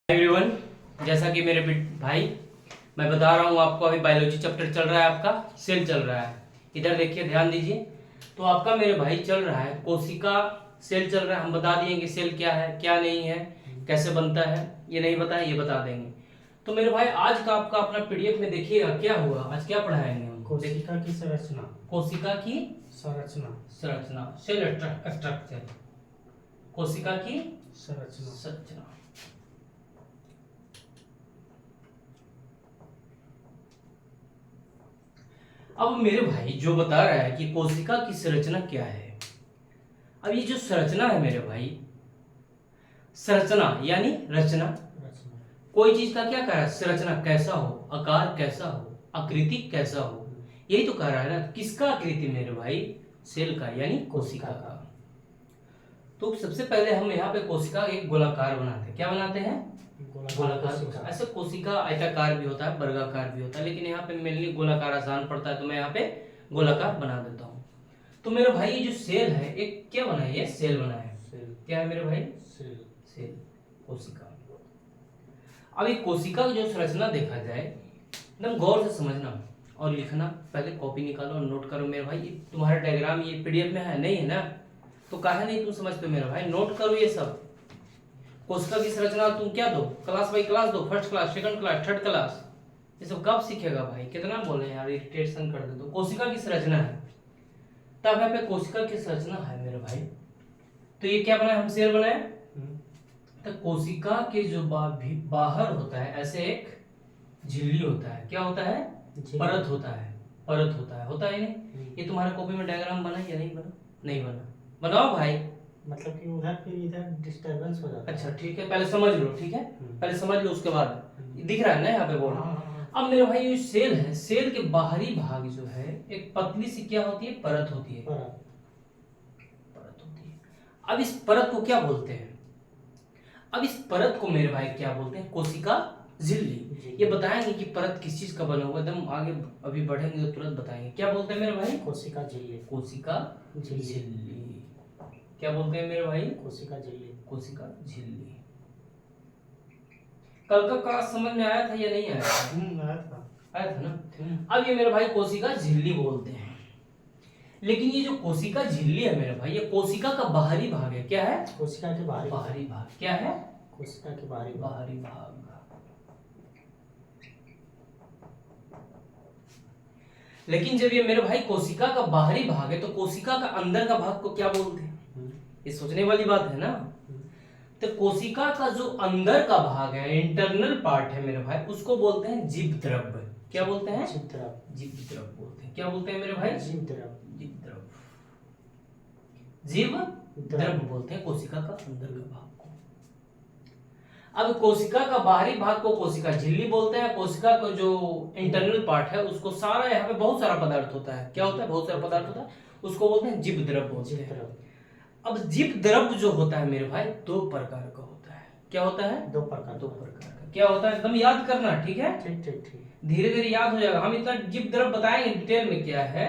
Everyone, जैसा कि मेरे भाई मैं बता रहा हूँ आपको, अभी बायोलॉजी चैप्टर चल रहा है, आपका सेल चल रहा है। इधर देखिए, ध्यान दीजिए। तो आपका मेरे भाई चल रहा है कोशिका सेल चल रहा है। हम बता दिए कि सेल क्या है, क्या नहीं है, कैसे बनता है। ये नहीं बताया, ये बता देंगे। तो मेरे भाई आज का आपका अपना पीडीएफ में देखिएगा क्या हुआ। आज क्या पढ़ाएंगे हम? कोशिका की संरचना। कोशिका की संरचना। संरचना, सेल स्ट्रक्चर। कोशिका की संरचना। संरचना। अब मेरे भाई जो बता रहा है कि कोशिका की संरचना क्या है। अब ये जो संरचना है मेरे भाई, संरचना यानी रचना। रचना। कोई चीज का क्या कह रहा है? संरचना कैसा हो, आकार कैसा हो, आकृति कैसा हो, यही तो कह रहा है ना। किसका आकृति मेरे भाई? सेल का यानी कोशिका का। तो सबसे पहले हम यहाँ पे कोशिका एक गोलाकार बनाते हैं। क्या बनाते हैं? गोलाकार। ऐसे कोशिका आयताकार भी होता है, वर्गाकार भी होता है, लेकिन यहाँ पे मेनली गोलाकार आसान पड़ता है, तो मैं यहाँ पे गोलाकार बना देता हूँ। तो मेरे भाई ये जो सेल है, एक क्या बना है? ये सेल बना है। क्या है मेरे भाई? सेल। सेल, कोशिका। अब ये कोशिका की जो संरचना देखा जाए, एकदम गौर से समझना और लिखना। पहले कॉपी निकालो और नोट करो मेरे भाई। ये तुम्हारा डायग्राम ये पीडीएफ में है नहीं है ना, तो काहे नहीं तुम समझते मेरे भाई? नोट करो ये सब। कोशिका की संरचना तुम क्या दो? क्लास बाई क्लास दो, first class, second class, third class. ये सब कब सीखेगा भाई? कितना बोले यार, इरिटेशन कर दे। तो कोशिका की संरचना है, तब यहाँ पे कोशिका की संरचना है मेरे भाई। तो ये क्या बनाया? हम सेल बनाए। तो कोशिका के जो बाहर होता है, ऐसे एक झिल्ली होता है। क्या होता है? परत होता है। परत होता है नहीं? ये तुम्हारे कॉपी में डायग्राम बना या नहीं बना? नहीं बना। बनाओ भाई। मतलब कि उधर फिर इधर डिस्टरबेंस हो जाता है। अच्छा ठीक है, पहले समझ लो। ठीक है, पहले समझ लो, उसके बाद दिख रहा है ना यहाँ पे बोर्ड। अब मेरे भाई ये सेल है, सेल के बाहरी भाग जो है, एक पतली सी क्या होती है? परत होती है। परत होती है। अब इस परत को क्या बोलते हैं? अब इस परत को मेरे भाई क्या बोलते हैं? कोशिका झिल्ली। ये बताएंगे कि परत किस चीज का बना हुआ, एकदम आगे अभी बढ़ेंगे तो तुरंत बताएंगे। क्या बोलते हैं मेरे भाई? कोशिका झिल्ली। कोशिका झिल्ली। क्या बोलते हैं मेरे भाई? कोशिका झिल्ली। कोशिका झिल्ली। कल का क्लास समझ में आया था या नहीं आया था? आया था ना। अब ये मेरे भाई कोशिका झिल्ली बोलते हैं। लेकिन ये जो कोशिका झिल्ली है मेरे भाई, ये कोशिका का बाहरी भाग है। क्या है? कोशिका के बाहरी भाग। क्या है? कोशिका के बाहरी भाग। लेकिन जब ये मेरे भाई कोशिका का बाहरी भाग है, तो कोशिका का अंदर का भाग को क्या बोलते हैं? ये सोचने वाली बात है ना। तो कोशिका का जो अंदर का भाग है, इंटरनल पार्ट है मेरे भाई, उसको बोलते हैं जीवद्रव्य। क्या बोलते हैं? जीवद्रव्य बोलते हैं। क्या बोलते हैं मेरे भाई? जीवद्रव्य बोलते हैं कोशिका का अंदर का भाग को। अब कोशिका का बाहरी भाग को कोशिका झिल्ली बोलते हैं। कोशिका का जो इंटरनल पार्ट है, उसको सारा, यहाँ पे बहुत सारा पदार्थ होता है। क्या होता है? बहुत सारा पदार्थ होता है, उसको बोलते हैं जीवद्रव्य बोलते हैं। अब जीवद्रव्य जो होता है मेरे भाई, दो प्रकार का होता है। क्या होता है? दो प्रकार का। क्या होता है? एकदम याद करना, ठीक है? ठीक। धीरे धीरे याद हो जाएगा। हम इतना जीवद्रव्य बताएंगे डिटेल में क्या है,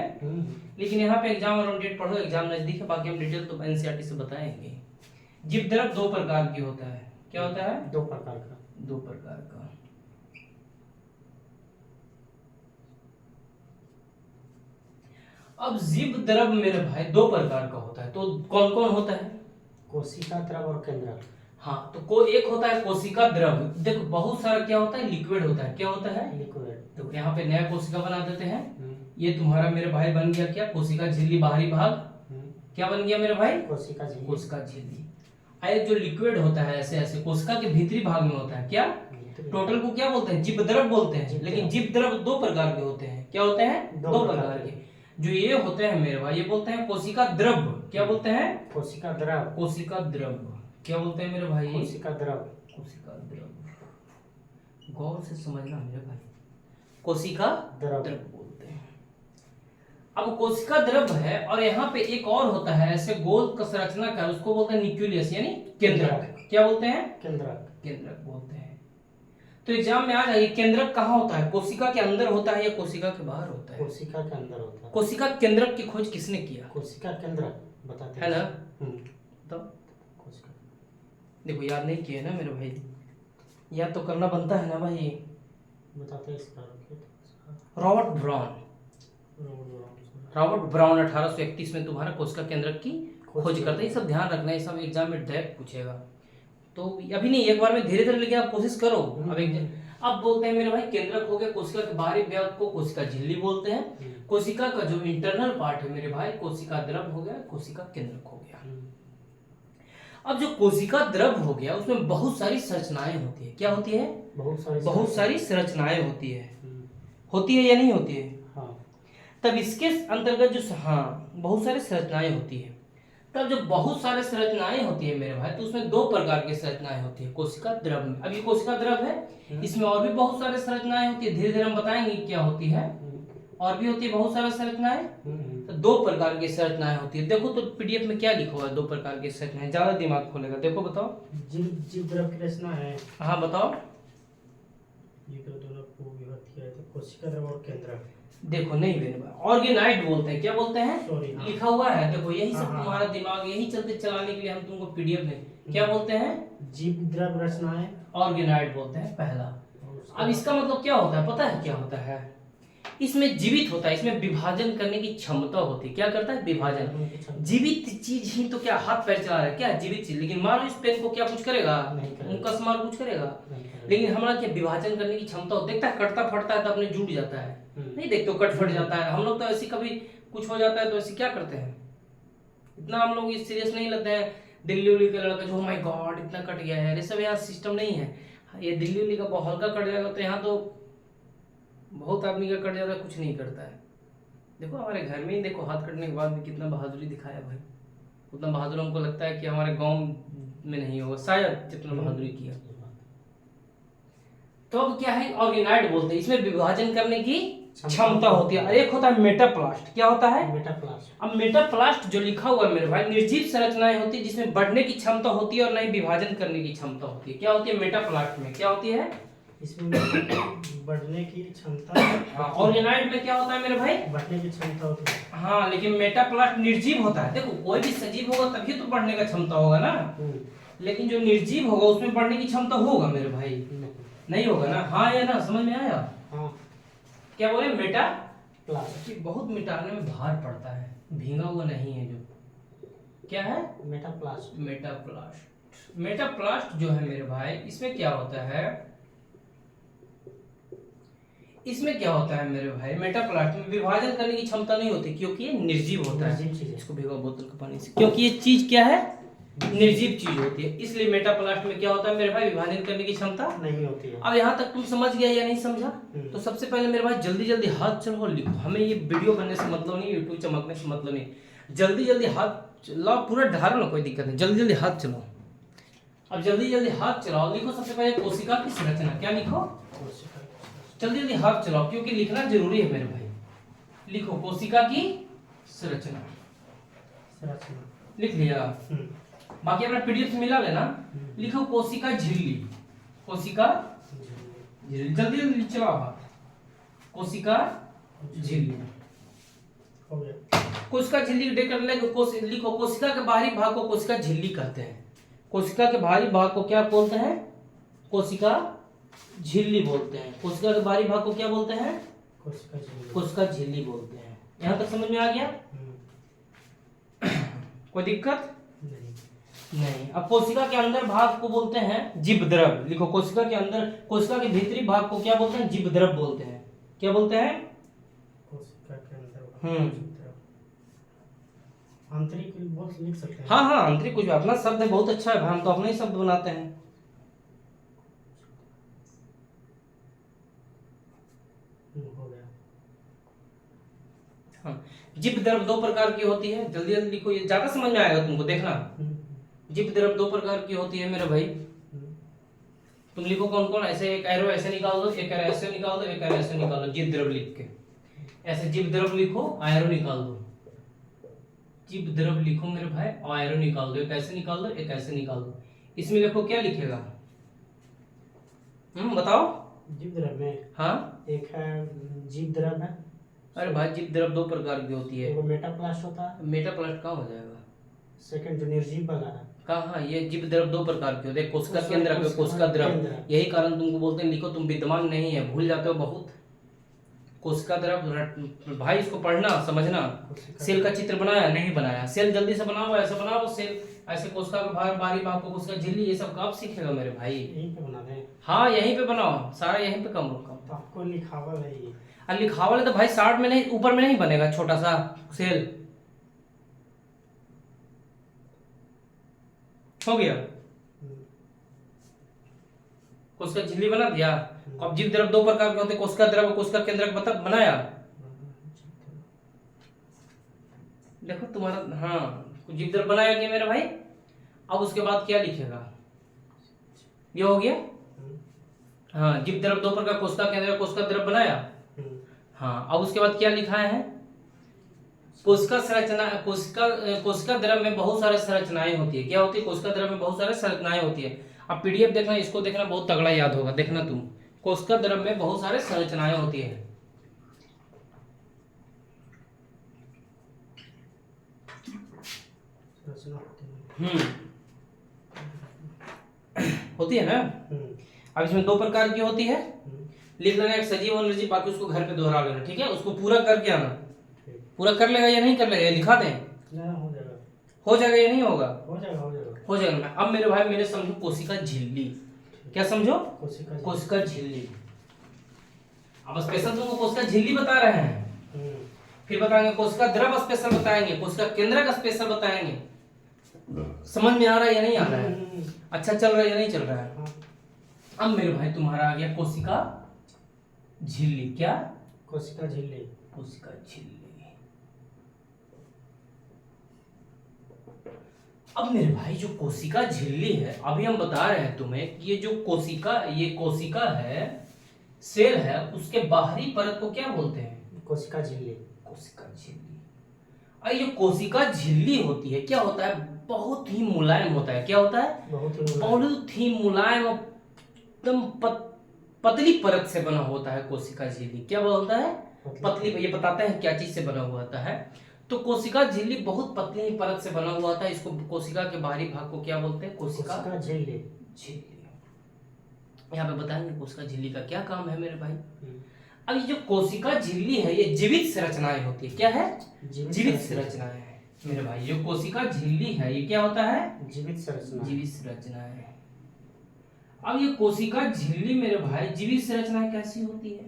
लेकिन यहाँ पे एग्जाम ओरिएंटेड पढ़ो, एग्जाम नजदीक है। बाकी हम डिटेल तो एनसीईआरटी से बताएंगे। जीवद्रव्य दो प्रकार की होता है। क्या होता है? दो प्रकार का। अब जीवद्रव्य मेरे भाई दो प्रकार का होता है। तो कौन कौन होता है? कोशिका द्रव और केंद्रक। हाँ, तो एक होता है कोशिका द्रव्य। देखो बहुत सारा क्या होता है? लिक्विड होता है। क्या होता है? लिक्विड। तो यहाँ पे नया कोशिका बना देते हैं। ये तुम्हारा मेरे भाई बन गया क्या? कोशिका झिल्ली बाहरी भाग। क्या बन गया मेरे भाई? कोशिका झिल्ली। एक जो लिक्विड होता है, ऐसे ऐसे कोशिका के भीतरी भाग में होता है। क्या? टोटल को क्या बोलते हैं? जीवद्रव्य बोलते हैं। लेकिन जीवद्रव्य दो प्रकार के होते हैं। क्या होते हैं? दो प्रकार के। जो ये होते हैं मेरे भाई, ये बोलते हैं कोशिका द्रव्य। क्या बोलते हैं? कोशिका द्रव्य। क्या बोलते हैं मेरे भाई? कोशिका द्रव्य। गौर से समझना मेरे भाई, कोशिका द्रव्य बोलते हैं। अब कोशिका द्रव्य है, और यहाँ पे एक और होता है ऐसे गोल का संरचना का, उसको बोलते हैं न्यूक्लियस यानी केंद्रक। क्या बोलते हैं? केंद्रक बोलते हैं। तो एग्जाम में आ जाइए, केंद्रक कहाँ होता है? कोशिका के अंदर होता है या कोशिका के बाहर होता है? कोशिका के अंदर होता है। कोशिका केंद्रक की खोज किसने किया? कोशिका केंद्रक बताते है ना। तो देखो याद नहीं किए ना मेरे भाई। या तो करना बनता है ना भाई। बताते हैं इसका। रॉबर्ट ब्राउन 1831 में तुम्हारा कोशिका केंद्रक की खोज करता है। ये सब ध्यान रखना है, ये सब एग्जाम में डायरेक्ट पूछेगा। तो अभी नहीं, एक बार में धीरे धीरे, लेकिन आप कोशिश करो। अब बोलते हैं मेरे भाई, केंद्रक हो गया, कोशिका के बाहरी भाग को कोशिका झिल्ली बोलते हैं। कोशिका का जो इंटरनल पार्ट है मेरे भाई, कोशिका द्रव हो गया, कोशिका केंद्रक हो गया। अब जो कोशिका द्रव हो गया उसमें बहुत सारी संरचनाएं होती है। क्या होती है? बहुत सारी संरचनाएं होती है। होती है या नहीं होती है? हाँ। तब इसके अंतर्गत जो बहुत सारी संरचनाएं होती है। तब जो बहुत सारे संरचनाएं होती है मेरे भाई, तो उसमें दो प्रकार की संरचनाएं होती है कोशिका द्रव में। अब ये कोशिका द्रव है, इसमें और भी बहुत सारे संरचनाएं होती है, धीरे धीरे हम बताएंगे क्या होती है। और भी होती है बहुत सारा संरचनाएं। तो दो प्रकार की संरचनाएं होती है। देखो तो पीडीएफ में क्या लिखा हुआ है, दो प्रकार की संरचनाएं, ज्यादा दिमाग खोलेगा। देखो बताओ। जीव द्रव की रचना है। हाँ बताओ। ये तो दोनों को विभक्त किया है, तो कोशिका द्रव और केंद्रक। देखो नहीं मेरे भाई, ऑर्गेनाइड बोलते हैं। क्या बोलते हैं? सॉरी, हाँ। लिखा हुआ है, देखो यही सब तुम्हारा दिमाग यही चलते चलाने के लिए हम तुमको पीडीएफ में क्या बोलते हैं? जीव द्रव रचनाएं ऑर्गेनाइड बोलते हैं पहला। अब इसका मतलब क्या होता है, पता है क्या होता है? इसमें जीवित होता है, इसमें विभाजन करने की क्षमता होती है। क्या करता है? विभाजन। जीवित चीज ही तो क्या हाथ पैर चला रहा है, क्या जीवित चीज। लेकिन मारो इस पेन को, क्या कुछ करेगा? उनका मार कुछ करेगा? लेकिन हमारा क्या विभाजन करने की क्षमता होती है। देखता है कटता फटता है तो अपने जुट जाता है, नहीं देखते हो, कट फट जाता है। हम लोग तो ऐसी कभी कुछ हो जाता है तो ऐसे क्या करते हैं, इतना हम लोग सीरियस नहीं लेते हैं। दिल्ली उल्ली का लड़का जो माय गॉड इतना कट गया है, ये सब यहाँ सिस्टम नहीं है। ये दिल्ली उल्ली का हल्का कट जाएगा तो यहाँ तो बहुत आदमी का कट जाता है, कुछ नहीं करता है। देखो हमारे घर में ही देखो, हाथ कटने के बाद भी कितना बहादुरी दिखाया भाई। उतना बहादुर हमको लगता है कि हमारे गांव में नहीं होगा शायद, जितना बहादुरी किया। तो अब क्या है? ऑर्गेनाइड बोलते हैं, इसमें विभाजन करने की क्षमता होती है। और एक होता है मेटाप्लास्ट। क्या होता है? मेटाप्लास्ट। अब मेटाप्लास्ट जो लिखा हुआ है मेरे भाई, निर्जीव संरचनाएं होती है जिसमें बढ़ने की क्षमता होती है और नहीं विभाजन करने की क्षमता होती है। क्या होती है मेटाप्लास्ट में? क्या होती है? इसमें बढ़ने की क्षमता। हाँ, ऑर्गेनाइड में क्या होता है मेरे भाई? बढ़ने की क्षमता होती है। हाँ, लेकिन मेटाप्लास्ट निर्जीव होता है। देखो कोई भी सजीव होगा तभी तो बढ़ने का क्षमता होगा ना, लेकिन जो निर्जीव होगा उसमें बढ़ने की क्षमता होगा मेरे भाई, नहीं होगा ना। हाँ या ना, समझ में आया? हाँ। क्या बोले? मेटाप्लास्ट। बहुत मिटाने में भार पड़ता है, भींगा हुआ नहीं है जो। क्या है? मेटाप्लास्ट। मेटाप्लास्ट जो है मेरे भाई, इसमें क्या होता है? इसमें क्या होता है मेरे भाई? मेटाप्लास्ट में विभाजन करने की क्षमता नहीं होती क्योंकि ये निर्जीव होता है। इसको भिगो बोतल के पानी से, क्योंकि ये चीज क्या है? निर्जीव चीज होती है। इसलिए मेटाप्लास्ट में क्या होता है मेरे भाई? विभाजन करने की क्षमता नहीं होती है। अब यहाँ तक तुम समझ गया या नहीं समझा? तो सबसे पहले मेरे भाई जल्दी जल्दी हाथ चलो और लिखो। हमें ये वीडियो बनने से मतलब नहीं, यूट्यूब चमकने से मतलब नहीं। जल्दी जल्दी हाथ लाओ, पूरा ढारो ना, कोई दिक्कत नहीं। जल्दी जल्दी हाथ चलाओ। अब जल्दी जल्दी हाथ चलाओ, लिखो सबसे पहले कोशिका की संरचना। क्या लिखो? जल्दी जल्दी हाथ चलाओ, क्योंकि लिखना जरूरी है मेरे भाई। लिखो कोशिका की संरचना। लिख लिया? बाकी अपना पीडीएफ से मिला लेना। लिखो कोशिका झिल्ली। कोशिका झिल्ली, जल्दी जल्दी चलाओ हाथ। कोशिका झिल्ली। कोशिका झिल्ली लिखो। कोशिका के बाहरी भाग को कोशिका झिल्ली कहते हैं। कोशिका के बाहरी भाग को क्या बोलते हैं? कोशिका झिल्ली बोलते हैं। कोशिका के बाहरी भाग को क्या बोलते हैं? कोशिका झिल्ली बोलते हैं। यहाँ तक समझ में आ गया? कोई दिक्कत नहीं। अब कोशिका के अंदर भाग को बोलते हैं जीवद्रव। लिखो कोशिका के अंदर, कोशिका के भीतरी भाग को क्या बोलते हैं? जीवद्रव बोलते हैं। क्या बोलते हैं? कोशिका के अंदर आंतरिक लिख सकते हैं। हाँ हाँ, आंतरिक कुछ अपना शब्द है, बहुत अच्छा है भाई, हम तो अपने ही शब्द बनाते हैं। हो गया। हाँ, जीवद्रव दो प्रकार की होती है। जल्दी जल्दी लिखो, ये ज्यादा समझ में आएगा तुमको, देखना। जीवद्रव दो प्रकार की होती है मेरे भाई। तुम लिखो कौन कौन। ऐसे एक एरो ऐसे निकाल दो, एक एरो ऐसे निकाल दो, एक एरो ऐसे निकाल दो। जीवद्रव लिख के ऐसे जीवद्रव लिखो, एरो निकाल दो। जीवद्रव लिखो मेरे भाई, और एरो निकाल दो। एक ऐसे निकाल दो, एक ऐसे निकाल दो। इसमें देखो क्या लिखेगा, बताओ। जीवद्रव में हाँ, एक है जीवद्रव है। अरे भाई जीवद्रव दो प्रकार की होती है। वो मेटाप्लास्ट होता है। मेटाप्लास्ट कहाँ हो जाएगा? सेकंड जो निर्जीव वाला है। कहाँ, ये जीव द्रव दो प्रकार के होते हैं, कोशिका कोशिका केंद्रक और कोशिका द्रव। केंद्रक। यही कारण तुमको बोलते हैं लिखो, तुम विद्वान नहीं है, भूल जाते हो बहुत। कोशिका द्रव भाई इसको पढ़ना समझना। कोशिका सेल का चित्र बनाया नहीं बनाया, सेल जल्दी से बनाओ, ऐसे बनाओ सेल, ऐसे कोशिका का बाहरी भाग को कोशिका झिल्ली, ये सब कब सीखेगा मेरे भाई। यहीं पे बना दें। हाँ यहीं पे बनाओ सारा, यहीं पे कम कम। तो आपको लिखावल है ये। लिखावल तो भाई 60 में नहीं, ऊपर में नहीं बनेगा छोटा सा सेल। हो गया, कोशिका झिल्ली बना दिया। अब जीव द्रव दो प्रकार के होते हैं, कोशिका द्रव, कोशिका केंद्रक बनाया। देखो तुम्हारा, हाँ जीव द्रव बनाया क्या मेरे भाई। अब उसके बाद क्या लिखेगा, ये हो गया। हाँ जीव द्रव दो प्रकार, कोशिका केंद्रक, कोशिका द्रव बनाया। हाँ अब उसके बाद क्या लिखा है, कोशिका संरचना। कोशिका द्रव में बहुत सारे संरचनाएं होती है। क्या होती है, कोशिका द्रव में बहुत सारे संरचनाएं होती है। अब पीडीएफ देखना, इसको देखना, बहुत तगड़ा याद होगा, देखना तुम। कोशिका द्रव में बहुत सारे संरचनाएं होती है। होती है ना। अब इसमें दो प्रकार की होती है, लिख लेना, एक सजीव और निर्जीव, बाकी उसको घर पे दोहरा लेना, ठीक है। उसको पूरा करके आना, पूरा कर लेगा या नहीं कर लेगा, लिखा दें। हो जाएगा या नहीं होगा, हो जाएगा। अब मेरे भाई मेरे समझो कोशिका झिल्ली, क्या समझो, कोशिका झिल्ली। अब स्पेशल तुमको कोशिका झिल्ली बता रहे हैं, फिर बताएंगे कोशिका द्रव स्पेशल बताएंगे, कोशिका केंद्रक स्पेशल बताएंगे। समझ में आ रहा है या नहीं आ रहा है, अच्छा चल रहा है या नहीं चल रहा है। अब मेरे भाई तुम्हारा आ गया कोशिका झिल्ली। क्या, कोशिका झिल्ली, कोशिका झिल्ली। अब मेरे भाई जो कोशिका झिल्ली है, अभी हम बता रहे हैं तुम्हें कि ये जो कोशिका है, सेल है, उसके बाहरी परत को क्या बोलते हैं, कोशिका झिल्ली। कोशिका झिल्ली। और ये कोशिका झिल्ली होती है, क्या होता है, बहुत ही मुलायम होता है। क्या होता है, बहुत ही मुलायम, एकदम पतली परत से बना होता है कोशिका झिल्ली। क्या होता है, पतली। ये बताते हैं क्या चीज से बना हुआ होता है। तो कोशिका झिल्ली बहुत पतली परत से बना हुआ होता है। इसको कोशिका के बाहरी भाग को क्या बोलते हैं, कोशिका झिल्ली। यहाँ पे बताएंगे कोशिका झिल्ली का क्या काम है मेरे भाई। अब ये जो कोशिका झिल्ली है, ये जीवित संरचनाएं होती है। क्या है, जीवित संरचनाएं है मेरे भाई। ये कोशिका झिल्ली है, ये क्या होता है, जीवित संरचना, जीवित संरचनाएं। अब ये कोशिका झिल्ली मेरे भाई जीवित संरचनाएं कैसी होती है,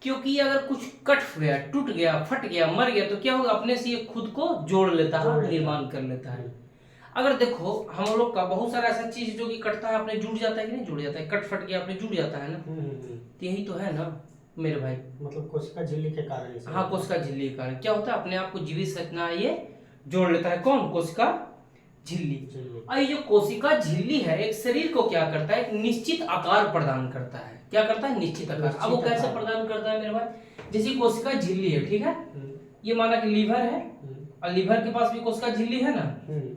क्योंकि अगर कुछ कट गया, टूट गया, फट गया, मर गया, तो क्या होगा, अपने से ये खुद को जोड़ लेता है, निर्माण कर लेता है। अगर देखो हम लोग का बहुत सारा ऐसा चीज जो कि कटता है अपने जुड़ जाता है कि नहीं जुड़ जाता है, कट फट गया अपने जुड़ जाता है ना। तो यही तो है ना मेरे भाई, मतलब कोशिका झिल्ली के कारण। हाँ कोशिका झिल्ली के कारण क्या होता है, अपने आप को जीवित संरचना ये जोड़ लेता है। कौन, कोशिका झिल्ली। और ये जो कोशिका झिल्ली है, एक शरीर को क्या करता है, एक निश्चित आकार प्रदान करता है। क्या करता है, निश्चित आकार। अब वो कैसे प्रदान करता है मेरे भाई, जैसे कोशिका झिल्ली है, ठीक है, ये माना कि लीवर है, और लीवर के पास भी कोशिका झिल्ली है ना।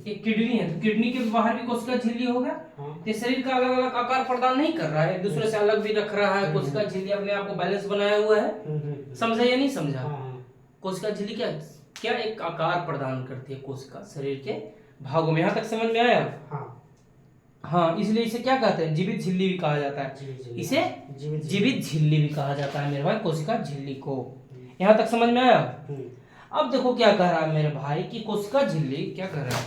एक किडनी है, तो किडनी के बाहर भी कोशिका झिल्ली होगा। ये शरीर का अलग अलग आकार प्रदान नहीं कर रहा है, एक दूसरे से अलग भी रख रहा है। कोशिका झिल्ली अपने आप को बैलेंस बनाया हुआ है। समझा या नहीं समझा, कोशिका झिल्ली क्या क्या एक आकार प्रदान करती है कोशिका शरीर के भागों में। यहाँ तक समझ में आया। हाँ इसलिए इसे क्या कहते हैं, जीवित झिल्ली भी कहा जाता है। इसे जीवित झिल्ली भी कहा जाता है मेरे भाई, कोशिका झिल्ली को। यहाँ तक समझ में आया। अब देखो क्या कह रहा है मेरे भाई कि कोशिका झिल्ली क्या कर रहा है।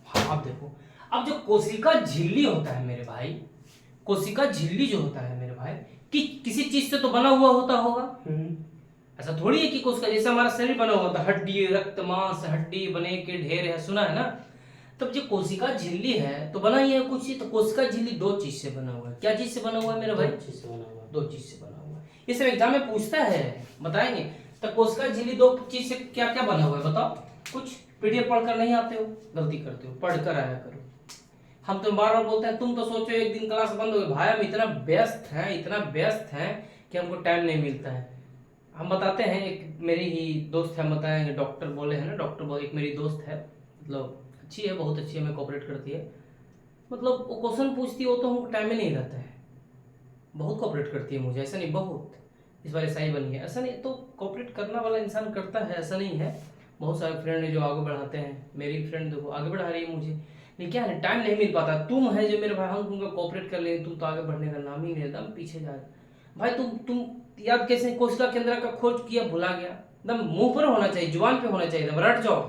हाँ अब देखो, अब जो कोशिका झिल्ली होता है मेरे भाई, कोशिका झिल्ली जो होता है मेरे भाई कि किसी चीज से तो बना हुआ होता होगा। ऐसा थोड़ी है कि कोशिका, जैसे हमारा शरीर बना हुआ था, हड्डी, रक्त, मांस, हड्डी बने के ढेर है, सुना है ना। तब जो कोशिका झिल्ली है तो बना ही है कुछ चीज। तो कोशिका झिल्ली दो चीज से बना हुआ है। क्या चीज से बना हुआ है मेरे भाई, दो चीज से बना हुआ है। ये सब एग्जाम में पूछता है, बताएंगे। तो कोशिका झिल्ली दो चीज से क्या क्या बना हुआ है बताओ। कुछ पीडीएफ पढ़कर नहीं आते हो, गलती करते हो, पढ़कर आया करो। हम तो बार बार बोलते हैं, तुम तो सोचो एक दिन क्लास बंद हो गई। भाई हम इतना व्यस्त हैं कि हमको टाइम नहीं मिलता है। हम बताते हैं, एक मेरी ही दोस्त है, हम बताएंगे, डॉक्टर बोले हैं ना, डॉक्टर एक मेरी दोस्त है, मतलब अच्छी है, बहुत अच्छी है, हमें कोऑपरेट करती है। मतलब वो क्वेश्चन पूछती हो तो हमको टाइम ही नहीं रहता है। बहुत कोऑपरेट करती है मुझे, ऐसा नहीं बहुत। इस बार ऐसा ही बन गया। ऐसा नहीं, तो कोऑपरेट करना वाला इंसान करता है, ऐसा नहीं है। बहुत सारे फ्रेंड है जो आगे बढ़ाते हैं, मेरी फ्रेंड देखो आगे बढ़ा रही है मुझे, लेकिन क्या है टाइम नहीं मिल पाता। तुम है जो मेरे भाई, हम तुमको कोऑपरेट कर लेंगे, तुम तो आगे बढ़ने का नाम ही नहीं, एकदम पीछे जा रहे भाई। तुम याद कैसे कोशिका केंद्र का खोज किया, भुला गया? एकदम मुंह पर होना चाहिए, जुबान पे होना चाहिए, एकदम रट जाओ।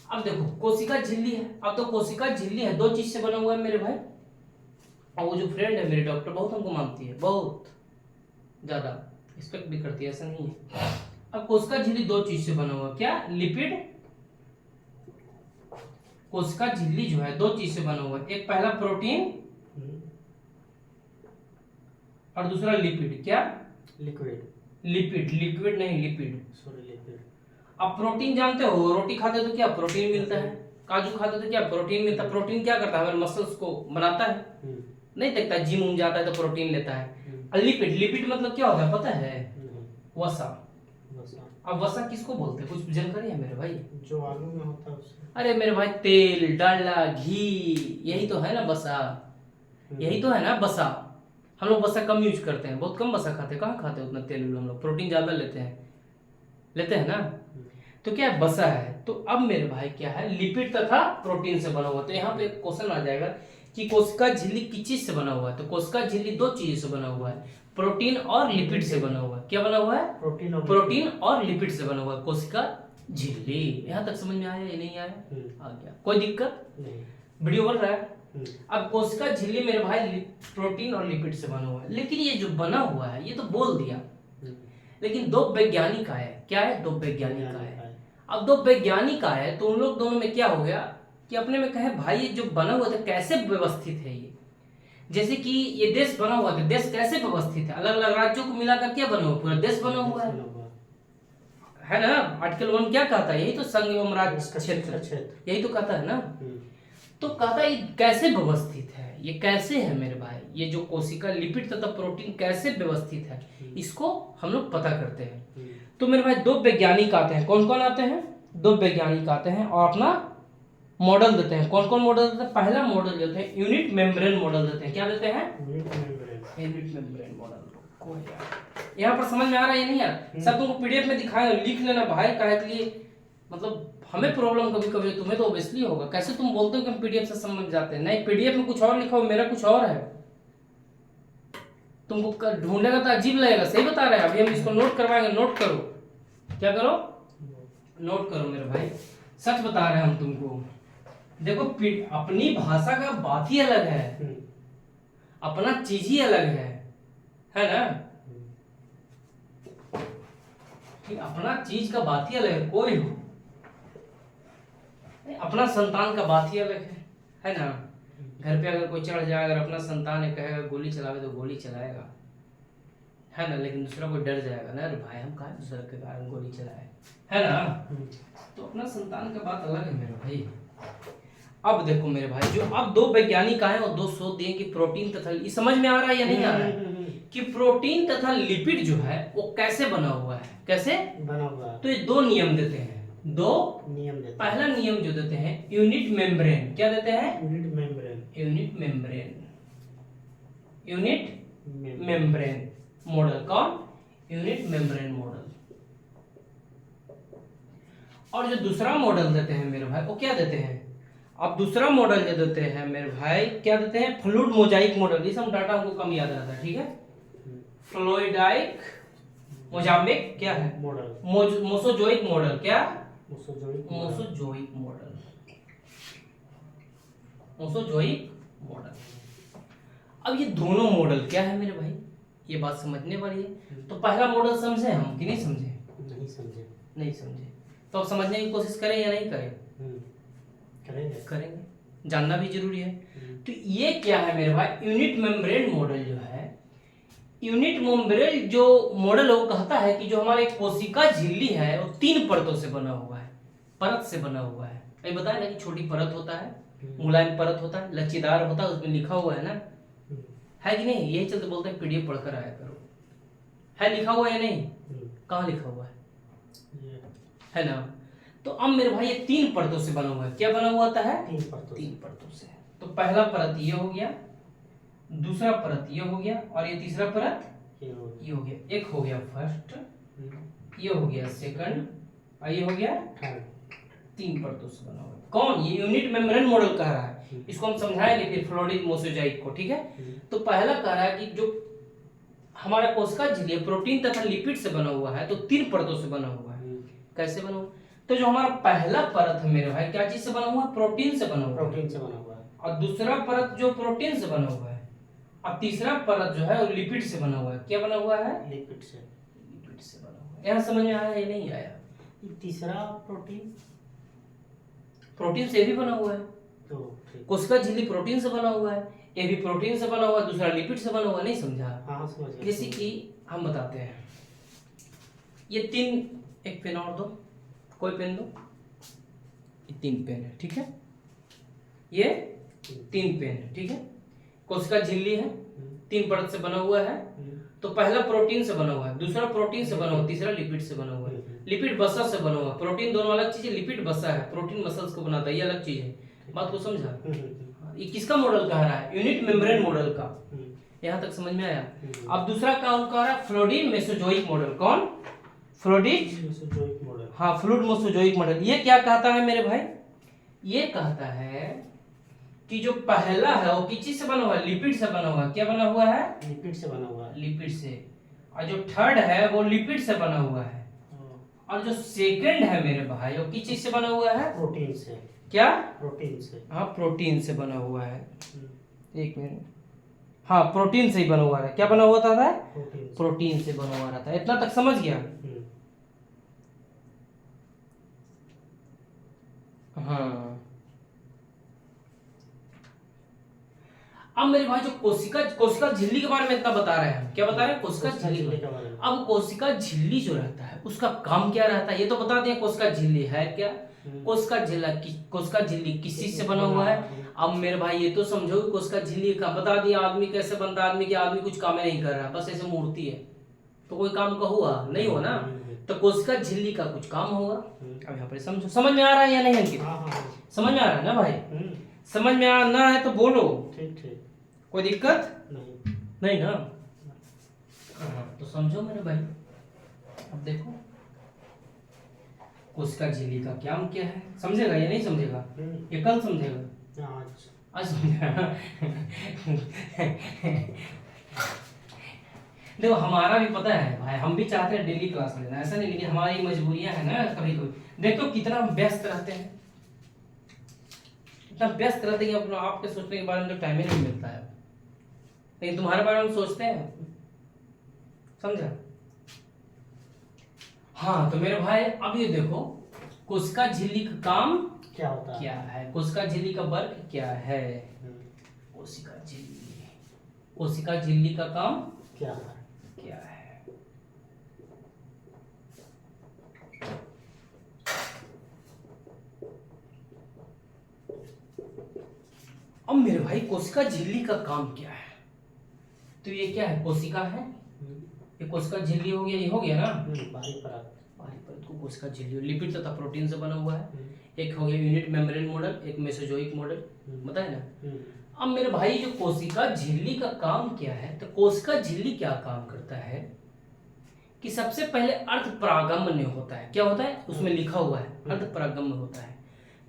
अब देखो कोशिका झिल्ली है, अब तो कोशिका झिल्ली है, दो चीज से बना हुआ है मेरे भाई। और वो जो फ्रेंड है मेरी डॉक्टर, बहुत हमको मानती है, बहुत ज्यादा रिस्पेक्ट भी करती है, ऐसा नहीं है। अब कोशिका झिल्ली दो चीज से बना हुआ, क्या? लिपिड। कोशिका झिल्ली जो है दो चीज से बना हुआ है, एक पहला प्रोटीन और दूसरा लिपिड। क्या? लिक्विड। लिपिड, लिक्विड नहीं लिपिड, सॉरी लिक्विड। अब प्रोटीन जानते हो, रोटी खाते तो क्या प्रोटीन मिलता है, काजू खाते तो क्या प्रोटीन मिलता है। प्रोटीन क्या करता है, हमारे मसल्स को बनाता है, नहीं देखता, जिम उम जाता है तो प्रोटीन लेता है। और लिपिड, लिपिड मतलब क्या होता है पता है? वसा। अब वसा किसको बोलते हैं, कुछ जानकारी है मेरे भाई? जो आलू में होता है उससे। अरे मेरे भाई तेल, डालडा, घी, यही तो है ना बसा, यही तो है ना बसा। हम लोग बसा कम यूज करते हैं, बहुत कम बसा खाते हैं, कहाँ खाते हैं उतना तेल, हम लोग प्रोटीन ज्यादा लेते हैं ना। तो क्या है, बसा है। तो अब मेरे भाई क्या है, लिपिड तथा प्रोटीन से बना हुआ। तो यहाँ पे एक क्वेश्चन आ जाएगा कि कोशिका झिल्ली किस चीज से बना हुआ है, तो कोशिका झिल्ली दो चीजों से बना हुआ है, प्रोटीन और लिपिड से बना हुआ है। क्या बना हुआ है? प्रोटीन और लिपिड से बना हुआ है कोशिका झिल्ली। यहाँ तक समझ में आया या नहीं आया? आ गया, कोई दिक्कत नहीं? वीडियो बन रहा है। अब कोशिका झिल्ली मेरे भाई प्रोटीन और लिपिड से बना हुआ है, लेकिन ये जो बना हुआ है ये तो बोल दिया, लेकिन दो वैज्ञानिक आए। क्या है? दो वैज्ञानिक आए। अब दो वैज्ञानिक आए तो उन लोग दोनों में क्या हो गया कि अपने में कहे भाई ये जो बना हुआ था कैसे व्यवस्थित है ये, जैसे कि ये देश बना हुआ था, देश कैसे व्यवस्थित है, अलग अलग राज्यों को मिलाकर क्या बना हुआ, पूरा देश बना हुआ है ना। आर्टिकल 1 क्या कहता है, यही तो संघ एवं राज्य क्षेत्र, यही तो कहता है ना। तो कहता है ये कैसे व्यवस्थित है, ये कैसे है मेरे भाई, ये जो कोशिका लिपिड तथा प्रोटीन कैसे व्यवस्थित है, इसको हम लोग पता करते हैं। तो मेरे भाई दो वैज्ञानिक आते हैं, कौन कौन आते हैं? दो वैज्ञानिक आते हैं और अपना मॉडल देते हैं। कौन कौन मॉडल देते हैं? पहला मॉडल देते हैं यूनिट मेम्ब्रेन मॉडल देते हैं। क्या देते हैं? Unit membrane model. यहाँ पर समझ में आ रहा है या नहीं यार? सब तुमको पीडीएफ में दिखाए, लिख लेना भाई, काहे के लिए, मतलब हमें प्रॉब्लम कभी कभी, तुम्हें तो ऑब्वियसली होगा। कैसे तुम बोलते हो कि हम पीडीएफ से समझ जाते हैं? नहीं, पीडीएफ में कुछ और लिखा हो, मेरा कुछ और है, तुमको ढूंढेगा तो अजीब लगेगा। सही बता रहे हैं, अभी हम इसको नोट करवाएंगे, नोट करो। क्या करो? नोट करो मेरे भाई, सच बता रहे हैं हम तुमको। देखो अपनी भाषा का बात ही अलग है, अपना चीज ही अलग है ना, कि अपना चीज का बात ही अलग है। कोई हो, अपना संतान का बात ही अलग है ना। घर पे अगर कोई चढ़ जाए, अगर अपना संतान है, कहेगा गोली चलावे तो गोली चलाएगा, है ना, लेकिन दूसरा कोई डर जाएगा ना, अरे भाई हम कहा दूसरे के कारण गोली चलाए, है ना। तो अपना संतान का बात अलग है मेरे भाई। अब देखो मेरे भाई, जो अब दो वैज्ञानिक आए और दो शोध दिए कि प्रोटीन तथा, ये समझ में आ रहा है या नहीं आ रहा है कि प्रोटीन तथा लिपिड जो है वो कैसे बना हुआ है, कैसे बना हुआ है। तो ये दो नियम देते हैं, दो नियम देते हैं। पहला नियम जो देते हैं यूनिट मेम्ब्रेन। क्या देते हैं? Unit membrane. Unit membrane, unit membrane model. कौन? Unit membrane model. और जो दूसरा मॉडल देते हैं मेरे भाई, वो क्या देते हैं? अब दूसरा मॉडल जो देते हैं मेरे भाई, क्या देते हैं? Fluid Mosaic model. ये सब डाटा हमको कम याद रहता है, ठीक है। फ्लूइडाइक मोजाइक क्या है? मॉडल। मोसोजोइक मॉडल। क्या? मोसोजोइक मॉडल। मोसोजोइक मॉडल। अब ये दोनों मॉडल क्या है मेरे भाई, ये बात समझने वाली है। तो पहला मॉडल समझे हम कि नहीं समझे? नहीं समझे। तो अब समझने की कोशिश करें या नहीं करें? करेंगे, जानना भी जरूरी है। तो ये क्या है मेरे भाई, यूनिट मेम्ब्रेन मॉडल जो है, यूनिट मेम्ब्रेन जो मॉडल है वो कहता है कि जो हमारे कोशिका झिल्ली है वो 3 परतों से बना हुआ है, परत से बना हुआ है। ये बताया ना कि छोटी परत होता है, मुलायम परत होता है, लचीदार होता है, उसमें लिखा हुआ है ना, है कि नहीं? यही चलते बोलते हैं पीडीएफ पढ़कर आया करो, है लिखा हुआ है या नहीं? कहाँ लिखा हुआ है ना। तो अब मेरे भाई ये 3 परतों से बना हुआ है। क्या बना हुआ होता है? 3 परतों से। तो पहला परत ये हो गया, दूसरा परत ये हो गया, और ये तीसरा परत ये हो ये हो गया। एक हो गया फर्स्ट, गया। ये हो गया सेकंड, और ये हो गया थर्ड। 3 परतों से बना हुआ है। कौन? ये यूनिट मेम्ब्रेन मॉडल कह रहा है। इसको हम समझाएंगे फिर फ्लोइड मोसोजाइक को, ठीक है। तो पहला कह रहा है कि जो हमारा कोशिका झिल्ली प्रोटीन तथा लिपिड से बना हुआ है, तो 3 परतों से बना हुआ है। कैसे बना हुआ? तो जो हमारा पहला परत है मेरे भाई, क्या चीज से बना हुआ है? प्रोटीन से बना हुआ है। प्रोटीन से बना हुआ है। और दूसरा परत जो प्रोटीन से बना हुआ है, और तीसरा परत जो है वो लिपिड से बना हुआ है। क्या बना हुआ है? लिपिड से। लिपिड से बना हुआ है। यहाँ समझ में आया या नहीं आया? ये तीसरा प्रोटीन प्रोटीन से भी बना हुआ है। तो ठीक। कोशिका झिल्ली प्रोटीन से बना हुआ है, ये भी प्रोटीन से बना हुआ है, दूसरा लिपिड से बना हुआ है। नहीं समझा? हाँ समझ गया। जैसे कि हम बताते हैं, ये 3, एक पेन और दो, कोई पेन दो। ये 3 पेन है, ठीक है। ये 3 पेन है, ठीक है। कोशिका झिल्ली है, 3 परत से बना हुआ है। तो पहला प्रोटीन से बना हुआ है, दूसरा प्रोटीन से बना हुआ, तीसरा लिपिड से बना हुआ है। लिपिड वसा से बना हुआ है। प्रोटीन दोनों अलग चीज है, लिपिड वसा है, प्रोटीन मसल्स को बनाता है, ये अलग चीज है। बात को समझा? ये किसका मॉडल कह रहा है? यूनिट मेम्ब्रेन मॉडल का। यहाँ तक समझ में आया? अब दूसरा कौन कह रहा है? Fluid mesozoic model. कौन? Fluid mesozoic model. हाँ, फ्लूइड मेसोजोइक मॉडल। ये क्या कहता है मेरे भाई? ये कहता है कि जो पहला है वो किस चीज से बना हुआ है? लिपिड से बना हुआ है। क्या बना हुआ है? लिपिड से बना हुआ है। लिपिड से। और जो थर्ड है वो लिपिड से बना हुआ है। और जो सेकंड है मेरे भाई, वो किस चीज से बना हुआ है? प्रोटीन से। क्या? प्रोटीन से। हाँ, प्रोटीन से बना हुआ है। एक मिनट, हाँ प्रोटीन से ही बना हुआ है। क्या बना हुआ था? प्रोटीन से। प्रोटीन से बना हुआ रहता है। इतना तक समझ गया? हाँ। अब मेरे भाई जो कोशिका झिल्ली के बारे में इतना बता रहे हैं। क्या बता रहे हैं? कोशिका झिल्ली के बारे में। अब कोशिका झिल्ली जो रहता है उसका काम क्या रहता है ये तो बता दें। कोशिका झिल्ली है क्या? कोशिका झिल्ली किस चीज से बना हुआ है? अब मेरे भाई ये तो समझो कि कोशिका झिल्ली का बता दिया। आदमी कैसे बनता है? आदमी कुछ काम नहीं कर रहा, बस ऐसे मूर्ति है, तो कोई काम का हुआ नहीं हो ना। तो कोशिका झिल्ली का कुछ काम होगा। अब यहाँ पर समझो, समझ में आ रहा है या नहीं अंकित? समझ में आ रहा है ना भाई? समझ में आना है तो बोलो। ठीक ठीक, कोई दिक्कत नहीं नहीं ना? तो समझो मेरे भाई। अब देखो कोशिका झिल्ली का क्या क्या है, समझेगा या नहीं समझेगा? ये कल समझेगा, आज समझेगा। देखो हमारा भी पता है भाई, हम भी चाहते हैं डेली क्लास लेना, ऐसा नहीं, लेकिन हमारी मजबूरियां है ना। कभी कभी देखो कितना व्यस्त रहते हैं, इतना व्यस्त रहते हैं कि अपना आपके सोचने के बारे में तो टाइम ही नहीं मिलता है। लेकिन तुम्हारे बारे में सोचते हैं, समझा? हाँ तो मेरे भाई अब ये देखो कोशिका झिल्ली का काम क्या होता है, क्या है, कोशिका झिल्ली का वर्क क्या है। कोशिका झिल्ली का काम क्या है, क्या है। अब मेरे भाई कोशिका झिल्ली का काम क्या है? तो ये क्या है? कोशिका है, ये कोशिका झिल्ली हो गया, ये हो गया ना बाहरी परत को कोशिका झिल्ली लिपिड तथा प्रोटीन से बना हुआ है। एक हो गया यूनिट मेम्ब्रेन मॉडल, एक मेसोजोइक मॉडल, बताए ना। अब मेरे भाई जो कोशिका झिल्ली का काम क्या है, तो कोशिका झिल्ली क्या काम करता है कि सबसे पहले अर्ध परागम्य होता है। क्या होता है? उसमें लिखा हुआ है अर्ध परागम्य होता है।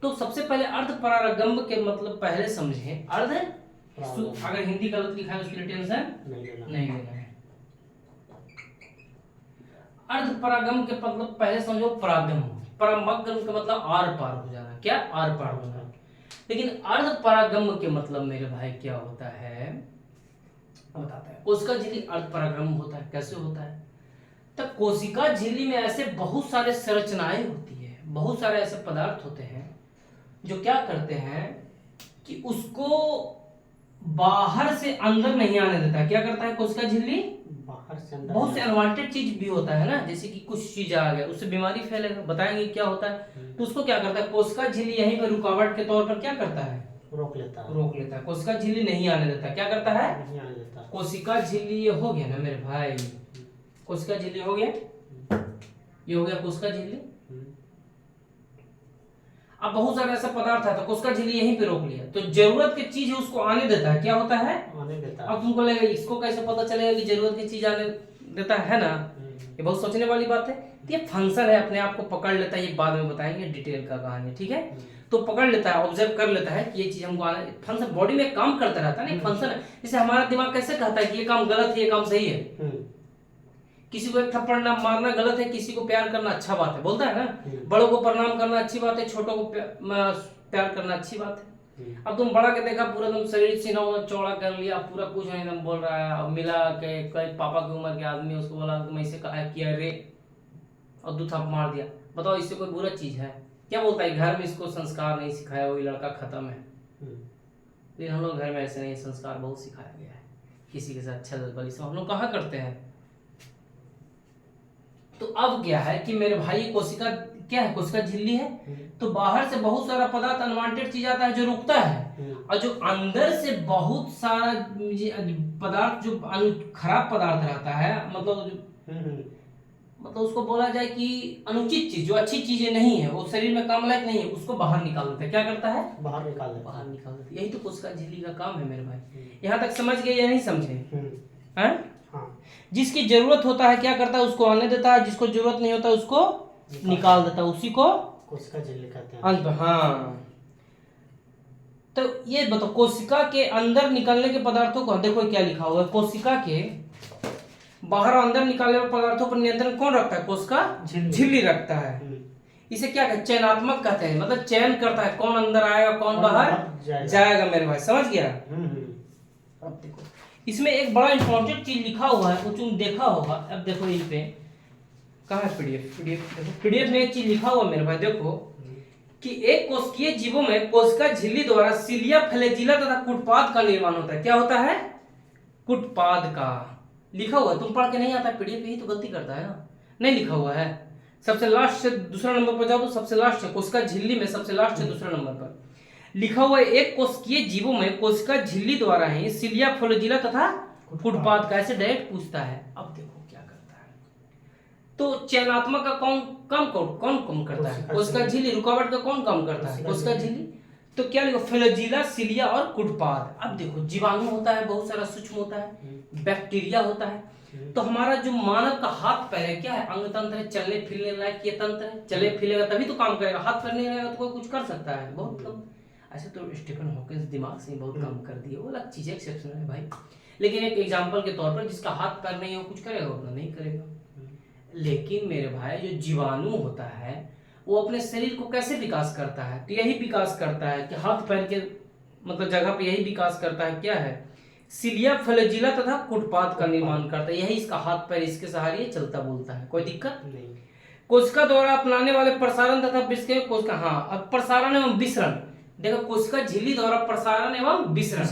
तो सबसे पहले अर्ध परागम्य के मतलब पहले समझे। अर्ध, अगर हिंदी गलत लिखा है उसके लिए टेंशन नहीं लेना है। अर्ध परागम के मतलब पहले समझो परागम, परागम का मतलब आर पार हो जाना। क्या? आर पार होना। लेकिन अर्ध परागम के मतलब मेरे भाई क्या होता है बताता है। कोशिका झिल्ली अर्ध परागम होता है। कैसे होता है? तो कोशिका झिल्ली में ऐसे बहुत सारे संरचनाएं होती है, बहुत सारे ऐसे पदार्थ होते हैं जो क्या करते हैं कि उसको बाहर से अंदर नहीं आने देता। क्या करता है कोशिका झिल्ली? बाहर से अंदर। बहुत से अनवांटेड चीज भी होता है ना, जैसे कि कुछ चीज आ गया उससे बीमारी फैलेगा, बताएंगे क्या होता है। तो उसको क्या करता है कोशिका झिल्ली यहीं पर रुकावट के तौर पर क्या करता है? रोक लेता है। कोशिका झिल्ली नहीं आने देता। क्या करता है? नहीं आने देता। कोशिका झिल्ली ये हो गया ना मेरे भाई, कोशिका झिल्ली हो गया, ये हो गया कोशिका झिल्ली। अब बहुत सारा ऐसा पदार्थ है तो कोशिका झिल्ली यहीं पे रोक लिया, तो जरूरत की चीज है उसको आने देता है, क्या होता है आने देता है। अब तुमको लगेगा इसको कैसे पता चलेगा कि जरूरत की चीज आने देता है ना, ये बहुत सोचने वाली बात है। तो ये फंक्शन है, अपने आप को पकड़ लेता है, ये बाद में बताएंगे डिटेल का कहानी, ठीक है। तो पकड़ लेता है, ऑब्जर्व कर लेता है कि ये चीज हमको आना, फंक्शन बॉडी में काम करता रहता है ना, एक फंक्शन है। जैसे हमारा दिमाग कैसे कहता है कि ये काम गलत है, ये काम सही है। किसी को एक थप्पड़ मारना गलत है, किसी को प्यार करना अच्छा बात है, बोलता है ना। बड़ों को प्रणाम करना अच्छी बात है, छोटों को प्यार करना अच्छी बात है। अब तुम बड़ा के देखा पूरा तुम शरीर सीना चौड़ा कर लिया, पूरा कुछ नहीं एकदम बोल रहा है, अब मिला के कई पापा की उम्र के आदमी, उसको बोला तुम ऐसे कहा किया रे और दो थप्पड़ मार दिया, बताओ इससे कोई बुरा चीज है? क्या बोलता है घर में इसको संस्कार नहीं सिखाया, वही लड़का खत्म है। लेकिन हम लोग घर में ऐसे नहीं, संस्कार बहुत सिखाया गया है, किसी के साथ छल बली सब हम लोग कहाँ करते हैं। तो अब क्या है कि मेरे भाई कोशिका क्या है, कोशिका झिल्ली है, तो बाहर से बहुत सारा पदार्थ अनवांटेड चीज आता है जो रुकता है, और जो अंदर से बहुत सारा पदार्थ जो खराब पदार्थ रहता है, मतलब उसको बोला जाए कि अनुचित चीज, जो अच्छी चीजें नहीं है, वो शरीर में काम लायक नहीं है, उसको बाहर निकाल देता है। क्या करता है? बाहर निकाल देता है। यही तो कोशिका झिल्ली का काम है मेरे भाई। यहाँ तक समझ गए या नहीं समझे? हैं? हाँ। जिसकी जरूरत होता है क्या करता है, उसको आने देता है, जिसको जरूरत नहीं होता उसको निकाल देता है, उसी को कोशिका झिल्ली कहते हैं अंत। हाँ, तो ये बताओ कोशिका के अंदर निकलने के पदार्थों को, देखो क्या लिखा हुआ है, कोशिका के बाहर अंदर निकालने वाले पदार्थों पर नियंत्रण कौन रखता है? कोशिका झिल्ली रखता है। इसे क्या कहते हैं? चयनात्मक कहते हैं, मतलब चयन करता है कौन अंदर आएगा कौन बाहर जाएगा। मेरे भाई समझ गया? अब देखो इसमें एक बड़ा इंपॉर्टेंट चीज लिखा हुआ है, वो तुम देखा होगा। अब देखो इन पे कहाँ है पीडीएफ, देखो पीडीएफ में एक चीज लिखा हुआ मेरे भाई, देखो कि एक कोशिकीय जीवों में कोशिका झिल्ली द्वारा सिलिया, फ्लैजिला तथा कुटपाद का निर्माण होता है। क्या होता है? कुटपाद का लिखा हुआ, तुम पढ़ के नहीं आता पीडीएफ, यही तो गलती करता है ना, नहीं लिखा हुआ है। सबसे लास्ट से दूसरा नंबर पर जाओ तो सबसे लास्ट है, कोशिका झिल्ली में सबसे लास्ट से दूसरा नंबर पर लिखा हुआ है, एक कोशिकीय जीवों में कोशिका झिल्ली द्वारा ही सिलिया, फ्लैजिला तथा कुटपाद का, ऐसे डायरेक्ट पूछता है। अब देखो क्या करता है, तो चयनात्मक का कौन कम करता है? कोशिका झिल्ली। रुकावट का कौन कम करता है? कोशिका झिल्ली। तो क्या लिखो? फ्लैजिला, सिलिया और कुटपाद। अब देखो जीवाणु होता है, बहुत सारा सूक्ष्म होता है, बैक्टीरिया होता है। तो हमारा जो मानव का हाथ पैर है क्या है? अंग तंत्र है, चलने फिरने लायक ये तंत्र है, चले फिरेगा तभी तो काम करेगा, हाथ पैर नहीं रहेगा तो कोई कुछ कर सकता है? बहुत कम। ऐसे तो स्टीफन हॉकिंस दिमाग से बहुत कम कर दिए, वो अलग चीज एक्सेप्शन है भाई। लेकिन एक एग्जांपल के तौर पर जिसका हाथ पैर नहीं हो कुछ करेगा? उतना नहीं करेगा। लेकिन मेरे भाई जो जीवाणु होता है वो अपने शरीर को कैसे विकास करता है? तो यही विकास करता है कि हाथ पैर के मतलब जगह पे यही विकास करता है, क्या है? सिलिया, फ्लैजिला तथा कुटपाद का निर्माण करता है। यही इसका हाथ पैर, इसके सहारे चलता बोलता है, कोई दिक्कत नहीं। कोशिका द्वारा अपनाने वाले प्रसारण तथा विसर्जन कोशिका, हाँ अब प्रसारण एवं विसरण देखो, कोशिका झिल्ली द्वारा प्रसारण एवं विसरण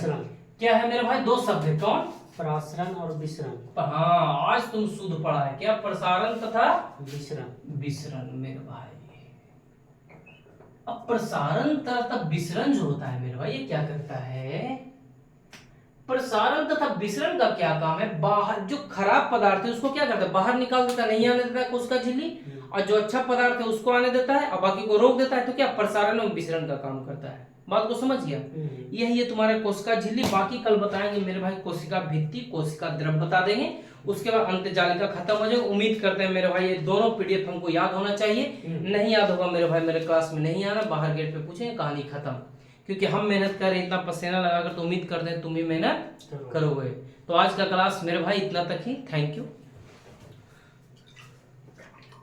क्या है मेरे भाई? दो शब्द है, कौन? प्रसारण और विसरण। हाँ आज तुम शुद्ध पढ़ा है, क्या? प्रसारण तथा विसरण मेरे भाई। अब प्रसारण तथा विसरण जो होता है मेरे भाई, ये क्या करता है? प्रसारण तथा विसरण का क्या काम है? बाहर जो खराब पदार्थ है उसको क्या करता है? बाहर निकाल देता है, नहीं आने देता है कोशिका झिल्ली, और जो अच्छा पदार्थ है उसको आने देता है और बाकी को रोक देता है। तो क्या प्रसारण और विसरण का काम करता है? बात को समझ गया? यही है तुम्हारे कोशिका झिल्ली। बाकी कल बताएंगे मेरे भाई कोशिका भित्ति, कोशिका द्रव बता देंगे, उसके बाद अंतजालिका खत्म हो जाएगा। उम्मीद करते हैं मेरे भाई ये दोनों पीडीएफ हमको याद होना चाहिए। नहीं याद होगा मेरे भाई मेरे क्लास में नहीं आना, बाहर गेट पे पूछेंगे, कहानी खत्म। क्योंकि हम मेहनत कर रहे हैं, इतना पसीना लगाकर, तो उम्मीद करते हैं तुम भी मेहनत करोगे। तो आज का क्लास मेरे भाई इतना तक ही। Thank you.